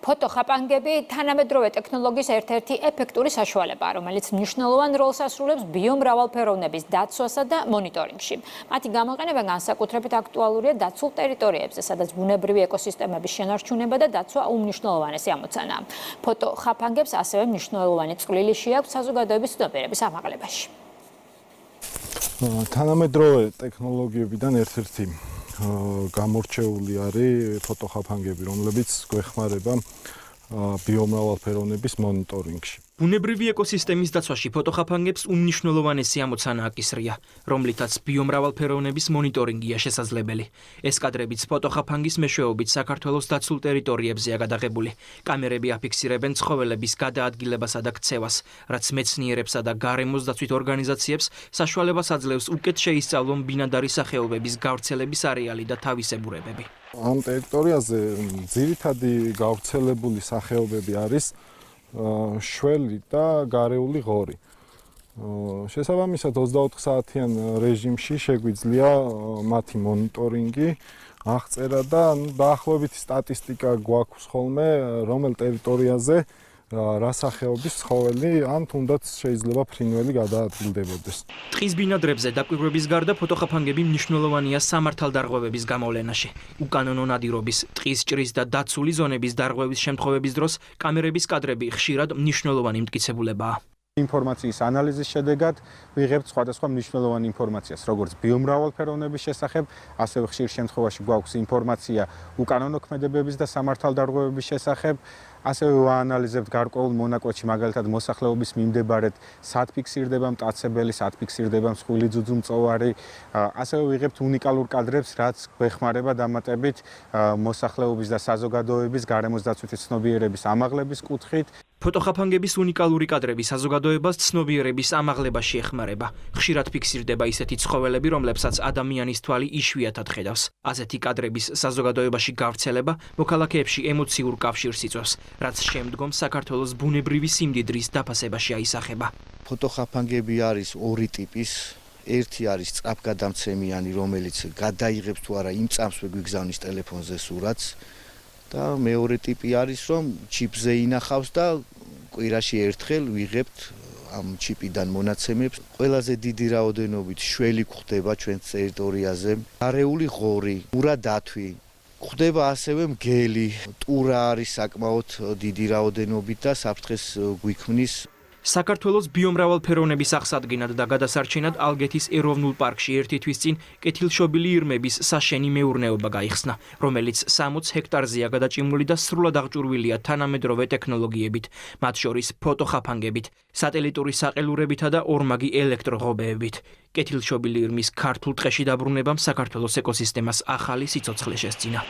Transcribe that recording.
ფოტოხაპანგები თანამედროვე ტექნოლოგიის ერთ-ერთი ეფექტური საშუალებაა, რომელიც მნიშვნელოვან როლს ასრულებს ბიომრავალფეროვნების დაცვასა და მონიტორინგში. მათი გამოყენება განსაკუთრებით აქტუალურია დაცულ ტერიტორიებზე, სადაც ბუნებრივი ეკოსისტემების შენარჩუნება და დაცვა უმნიშვნელოვანესი ამოცანაა. ფოტოხაპანგებს ასევე მნიშვნელოვანი წვლილი შეაქვს საზოგადოების ცნობიერების ამაღლებაში. თანამედროვე ტექნოლოგიებიდან ერთ-ერთი გამორჩეული არის ფოტოხაპანგები, რომლებიც გვეხმარება ბიომრავალფეროვნების მონიტორინგში. ბუნებრივი ეკოსისტემის დაცვაში ფოტოხაპანგებს უმნიშვნელოვანესი ამოცანა აკისრია, რომლითაც ბიომრავალფეროვნების მონიტორინგია შესაძლებელი. ეს კადრებიც ფოტოხაპანგის მეშვეობით საქართველოს დაცულ ტერიტორიებზეა გადაღებული. კამერები აფიქსირებენ ცხოველების გადაადგილებასა და ქცევას, რაც მეცნიერებსა და გარემოს დაცვით ორგანიზაციებს საშუალებას აძლევს უკეთ შეისწავლონ ბინადარი სახეობების გავრცელების არეალი და თავისებურებები. ამ ტერიტორიაზე ძირითადი გავრცელებული სახეობები არის შველი და გარეული ღორი. შესაბამისად 24 საათიან რეჟიმში შეგვიძლია მათი მონიტორინგი, აღწერა და დაახლოებით სტატისტიკა გვაქვს ხოლმე, რომელ ტერიტორიაზე რა სახეობის ცხოველი ან თუნდაც შეიძლება ფრინველი გადაადგილდებოდეს. ტყის ბინადრებზე დაკვირვების გარდა ფოტოხაპანგები მნიშვნელოვანია სამართალდარღვევების გამოვლენაში. უკანონო ნადირობის, ტყის ჭრის და დაცული ზონების დარღვევის შემთხვევების დროს კამერების კადრები ხშირად მნიშვნელოვანი მტკიცებულებაა. ინფორმაციის ანალიზის შედეგად ვიღებთ სხვადასხვა მნიშვნელოვან ინფორმაციას, როგორც ბიომრავალფეროვნების შესახებ, ასევე ხშირ შემთხვევაში გვაქვს ინფორმაცია უკანონო ქმედებების და სამართალდარღვევების შესახებ, ასევე ვაანალიზებთ გარკვეულ მონაკვეთში, მაგალითად მოსახლეობის მიმდებარედ, სად ფიქსირდება მტაცებელი, სად ფიქსირდება მსხვილი ძუძუმწოვარი, ასევე ვიღებთ უნიკალურ კადრებს, რაც გვეხმარება დამატებით მოსახლეობის და საზოგადოების გარემოს დაცვითი ცნობიერების ამაღლების კუთხით. ფოტოხაპანგების უნიკალური კადრები საზოგადოებას ცნობიერების ამაღლებაში ეხმარება. ხშირად ფიქსირდება ისეთი ცხოველები, რომლებსაც ადამიანის თვალი იშვიათად ხედავს. ასეთი კადრების საზოგადოებაში გავრცელება მოქალაქეებში ემოციურ კავშირს იწვევს, რაც შემდგომ საქართველოს ბუნებრივი სიმდიდრის დაფასებაში აისახება. ფოტოხაპანგები არის ორი ტიპის. ერთი არის სწრაფგადამცემიანი, რომელიც გადაიღებს თუ არა იმ წამს გვიგზავნის ტელეფონზე სურათს. და მეორე ტიპი არის, რომ ჩიპზე ინახავს და კვირაში ერთხელ ვიღებთ ამ ჩიპიდან მონაცემებს. ყველაზე დიდი რაოდენობით შველი გვხვდება ჩვენს ტერიტორიაზე, გარეული ღორი, მურა დათვი. გვხვდება ასევე მგელი, ტურა არის საკმაოდ დიდი რაოდენობით და საფრთხეს გვიქმნის. საქართველოს ბიომრავალფეროვნების აღსადგენად და გადასარჩენად ალგეთის ეროვნულ პარკში ერთი თვის წინ კეთილშობილი ირმების საშენი მეურნეობა გაიხსნა, რომელიც 60 ჰექტარზეა გადაჭიმული და სრულად აღჭურვილია თანამედროვე ტექნოლოგიებით, მათ შორის ფოტოხაპანგებით, სატელიტური საყელურებითა და ორმაგი ელექტროღობეებით. კეთილშობილი ირმის ქართულ ტყეში დაბრუნებამ საქართველოს ეკოსისტემას ახალი სიცოცხლე შესძინა.